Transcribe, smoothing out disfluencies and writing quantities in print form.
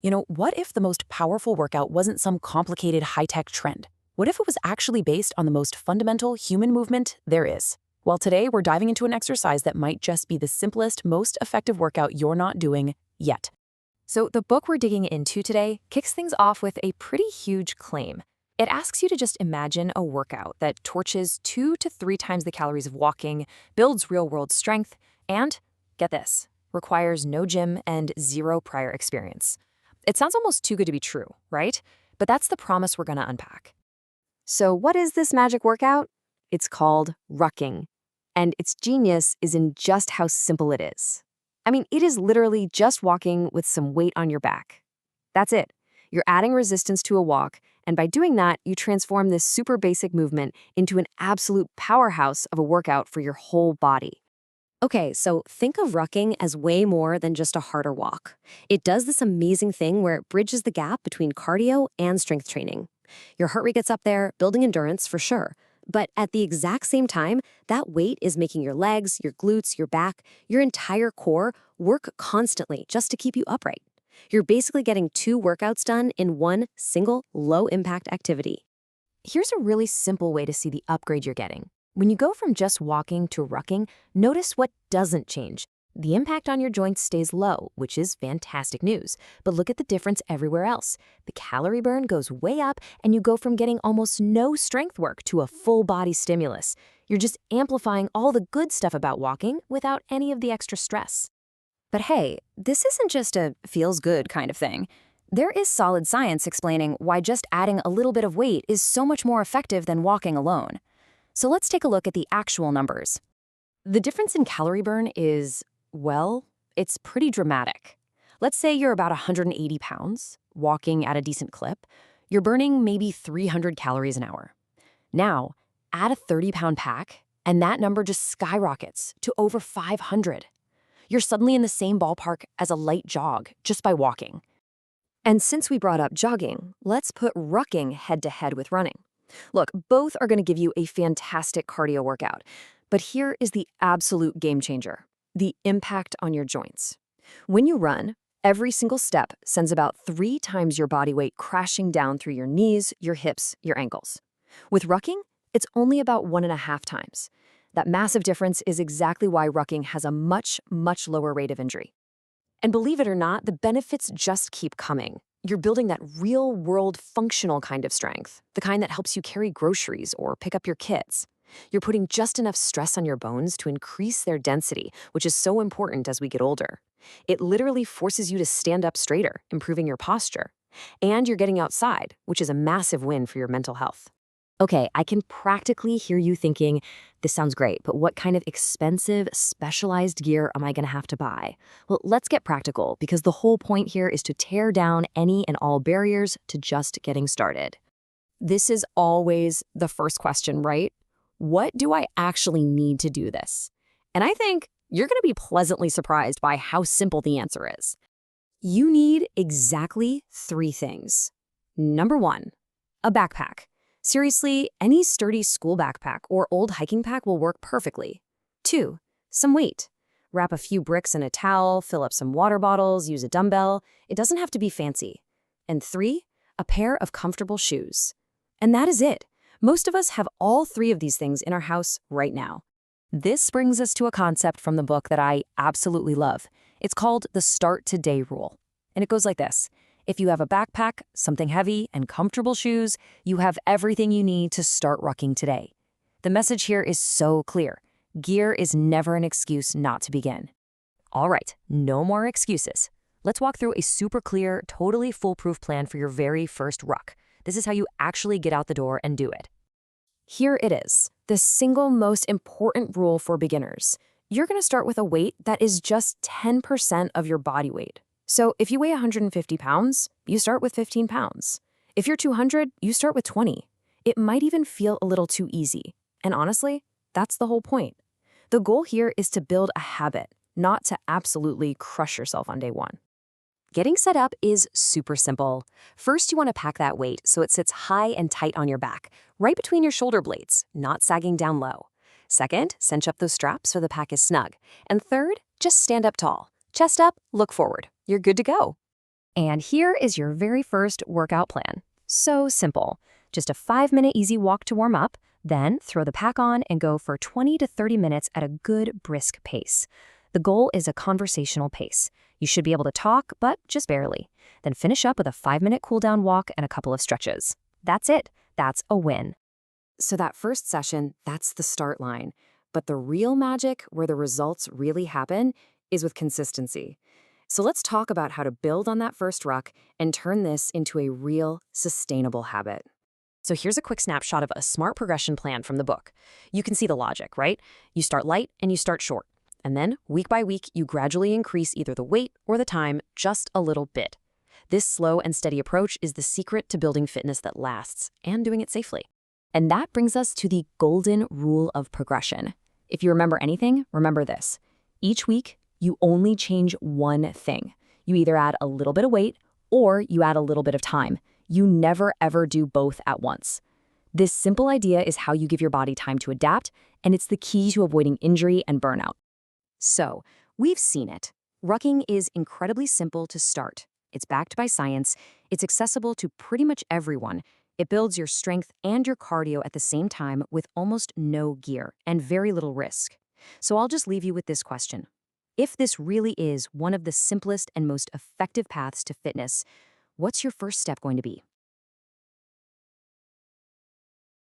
What if the most powerful workout wasn't some complicated high-tech trend? What if it was actually based on the most fundamental human movement there is? Well, today we're diving into an exercise that might just be the simplest, most effective workout you're not doing yet. So, the book we're digging into today kicks things off with a pretty huge claim. It asks you to just imagine a workout that torches 2 to 3 times the calories of walking, builds real world strength, and, get this, requires no gym and zero prior experience. It sounds almost too good to be true, right? But that's the promise we're going to unpack. So, what is this magic workout? It's called rucking. And its genius is in just how simple it is. I mean, it is literally just walking with some weight on your back. That's it. You're adding resistance to a walk, and by doing that, you transform this super basic movement into an absolute powerhouse of a workout for your whole body. Okay, so think of rucking as way more than just a harder walk. It does this amazing thing where it bridges the gap between cardio and strength training. Your heart rate gets up there, building endurance for sure. But at the exact same time, that weight is making your legs, your glutes, your back, your entire core work constantly just to keep you upright. You're basically getting 2 workouts done in one single low-impact activity. Here's a really simple way to see the upgrade you're getting. When you go from just walking to rucking, notice what doesn't change. The impact on your joints stays low, which is fantastic news. But look at the difference everywhere else. The calorie burn goes way up, and you go from getting almost no strength work to a full body stimulus. You're just amplifying all the good stuff about walking without any of the extra stress. But hey, this isn't just a feels good kind of thing. There is solid science explaining why just adding a little bit of weight is so much more effective than walking alone. So let's take a look at the actual numbers. The difference in calorie burn is, well, it's pretty dramatic. Let's say you're about 180 pounds, walking at a decent clip. You're burning maybe 300 calories an hour. Now, add a 30-pound pack, and that number just skyrockets to over 500. You're suddenly in the same ballpark as a light jog just by walking. And since we brought up jogging, let's put rucking head-to-head with running. Look, both are going to give you a fantastic cardio workout, but here is the absolute game changer: the impact on your joints. When you run, every single step sends about 3 times your body weight crashing down through your knees, your hips, your ankles. With rucking, it's only about 1.5 times. That massive difference is exactly why rucking has a much, much lower rate of injury. And believe it or not, the benefits just keep coming. You're building that real-world functional kind of strength, the kind that helps you carry groceries or pick up your kids. You're putting just enough stress on your bones to increase their density, which is so important as we get older. It literally forces you to stand up straighter, improving your posture. And you're getting outside, which is a massive win for your mental health. Okay, I can practically hear you thinking, this sounds great, but what kind of expensive, specialized gear am I going to have to buy? Well, let's get practical, because the whole point here is to tear down any and all barriers to just getting started. This is always the first question, right? What do I actually need to do this? And I think you're going to be pleasantly surprised by how simple the answer is. You need exactly 3 things. Number 1, a backpack. Seriously, any sturdy school backpack or old hiking pack will work perfectly. 2, some weight. Wrap a few bricks in a towel, fill up some water bottles, use a dumbbell. It doesn't have to be fancy. And 3, a pair of comfortable shoes. And that is it. Most of us have all 3 of these things in our house right now. This brings us to a concept from the book that I absolutely love. It's called the Start Today Rule. And it goes like this. If you have a backpack, something heavy, and comfortable shoes, you have everything you need to start rucking today. The message here is so clear. Gear is never an excuse not to begin. All right, no more excuses. Let's walk through a super clear, totally foolproof plan for your very first ruck. This is how you actually get out the door and do it. Here it is, the single most important rule for beginners. You're going to start with a weight that is just 10% of your body weight. So if you weigh 150 pounds, you start with 15 pounds. If you're 200, you start with 20. It might even feel a little too easy. And honestly, that's the whole point. The goal here is to build a habit, not to absolutely crush yourself on day 1. Getting set up is super simple. First, you want to pack that weight so it sits high and tight on your back, right between your shoulder blades, not sagging down low. Second, cinch up those straps so the pack is snug. And third, just stand up tall. Chest up, look forward. You're good to go. And here is your very first workout plan. So simple. Just a 5-minute easy walk to warm up, then throw the pack on and go for 20 to 30 minutes at a good brisk pace. The goal is a conversational pace. You should be able to talk, but just barely. Then finish up with a 5-minute cool down walk and a couple of stretches. That's it. That's a win. So that first session, that's the start line. But the real magic, where the results really happen, is with consistency. So let's talk about how to build on that first ruck and turn this into a real, sustainable habit. So here's a quick snapshot of a smart progression plan from the book. You can see the logic, right? You start light and you start short. And then, week by week, you gradually increase either the weight or the time just a little bit. This slow and steady approach is the secret to building fitness that lasts and doing it safely. And that brings us to the golden rule of progression. If you remember anything, remember this. Each week, you only change one thing. You either add a little bit of weight or you add a little bit of time. You never ever do both at once. This simple idea is how you give your body time to adapt, and it's the key to avoiding injury and burnout. So, we've seen it. Rucking is incredibly simple to start. It's backed by science. It's accessible to pretty much everyone. It builds your strength and your cardio at the same time with almost no gear and very little risk. So I'll just leave you with this question. If this really is one of the simplest and most effective paths to fitness, what's your first step going to be?